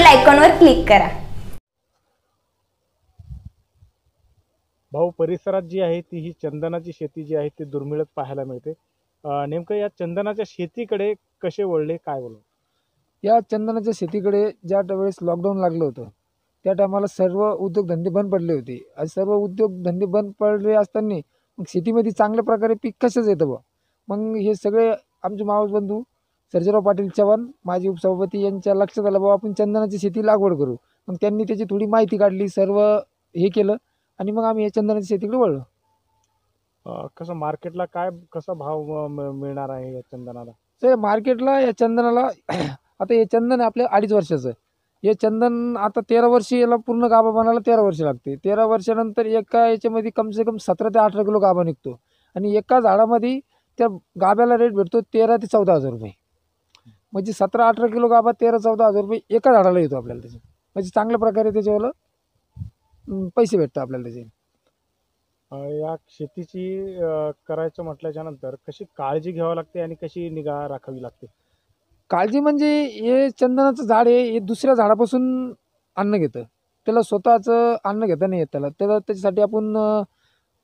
आयकॉनवर क्लिक करा। भाऊ, परिसरात जी आहे ती ही चंदनाची शेती जी आहे ती दुर्मिळच पाहायला मिळते। नेमकं या चंदनाच्या शेतीकडे कसे वळले, काय बोलू? या चंदनाच्या शेतीकडे ज्या वेळेस लॉकडाऊन लागलं होतं त्या टायमाला सर्व उद्योगधंदे बंद पडले होते आणि सर्व उद्योगधंदे बंद पडले असताना मग शेतीमध्ये चांगल्या प्रकारे पीक कसंच येतं बा। मग हे सगळे आमचे मावस बंधू सर्जेराव पाटील चव्हाण माजी उपसभापती यांच्या लक्षात आलं बाबा आपण चंदनाची शेती लागवड करू। मग त्यांनी त्याची थोडी माहिती काढली, सर्व हे केलं आणि मग आम्ही या चंदनाच्या शेतीकडे वळलो। कसं मार्केटला काय कसा भाव मिळणार आहे या चंदनाला? तर मार्केटला या चंदनाला आता हे चंदन आपल्या 2.5 वर्षाचं आहे। हे चंदन आता 13 वर्षी याला पूर्ण गाभा बनायला 13 वर्ष लागते। 13 वर्षानंतर एका याच्यामध्ये कम से कम 17 ते 18 किलो गाभा निघतो आणि एका झाडामध्ये त्या गाभ्याला रेट भेटतो 13 ते 14 हजार रुपये। म्हणजे 17-18 किलो गाभा 13-14 हजार रुपये एका झाडाला येतो आपल्याला त्याचे। म्हणजे चांगल्या प्रकारे त्याच्यावर पैसे भेटतात आपल्याला त्याचे। या शेतीची करायचं म्हटल्याच्या नंतर कशी काळजी घ्यावी लागते आणि कशी निगा राखावी लागते? काळजी म्हणजे हे चंदनाचं झाड आहे, हे दुसऱ्या झाडापासून अन्न घेतं, त्याला स्वतःचं अन्न घेता नाही येत त्याला त्याच्यासाठी आपण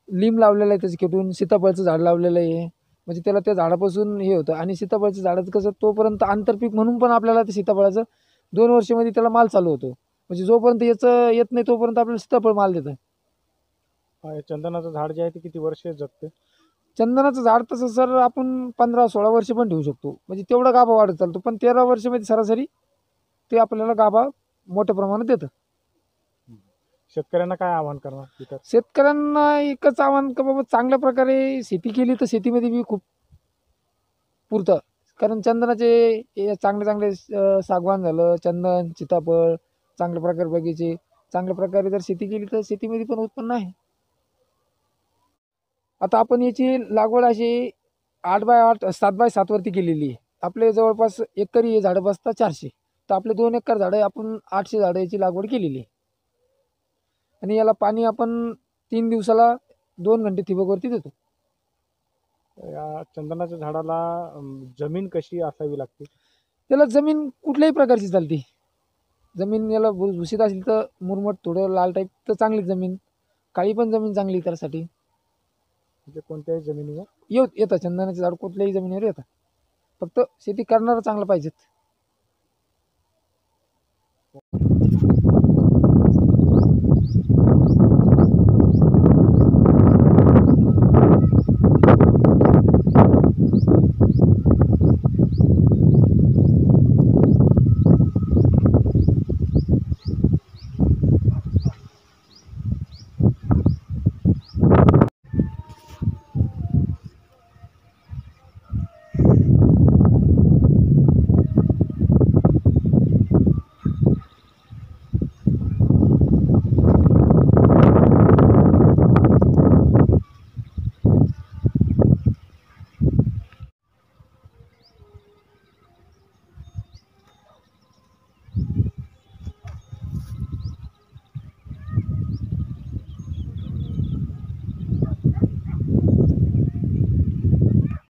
लिंब लावलेलं आहे, त्याचं खेटून सीताफळाचं झाड लावलेलं आहे। म्हणजे त्याला त्या झाडापासून हे होतं आणि सीताफळाचं झाडाचं कसं तोपर्यंत आंतरपीक म्हणून पण आपल्याला ते सीताफळाचं 2 वर्षामध्ये त्याला माल चालू होतो। म्हणजे जोपर्यंत याचं येत नाही तोपर्यंत आपल्याला सीताफळ माल देतं। चंदनाचं झाड जे आहे ते किती वर्ष जगते? चंदनाचं झाड तसं सर आपण 15-16 वर्ष पण ठेवू शकतो, म्हणजे तेवढा गाभा वाढत चालतो। पण 13 वर्षामध्ये सरासरी ते आपल्याला गाभा मोठ्या प्रमाणात देतं। शेतकऱ्यांना काय आवाहन करणार? शेतकऱ्यांना एकच आव्हान का बाबा चांगल्या प्रकारे शेती केली तर शेतीमध्ये बी खूप पुरतं। कारण चंदनाचे चांगले सागवान झालं, चंदन, सीताफळ, चांगल्या प्रकारे बगीचे, चांगल्या प्रकारे जर शेती केली तर शेतीमध्ये पण उत्पन्न आहे। आता आपण याची लागवड अशी 8x8 7x7 वरती केलेली आहे। आपले जवळपास एकरी हे झाडं बसतात 400, तर आपले 2 एकर झाडं आपण 800 झाडं याची लागवड केलेली आहे। आणि याला पाणी आपण 3 दिवसाला 2 घंटे ठिबकवरती देतो। या चंदनाच्या झाडाला जमीन कशी असावी लागते? त्याला जमीन कुठल्याही प्रकारची चालते। जमीन याला भुसभुशीत असेल तर मुरमट, थोडं लाल टाईप तर चांगली जमीन, काळी पण जमीन चांगली त्यासाठी। म्हणजे कोणत्याही जमिनीवर येतं चंदनाचे झाड कुठल्याही जमिनीवर येतं, फक्त शेती करणारं चांगलं पाहिजेत।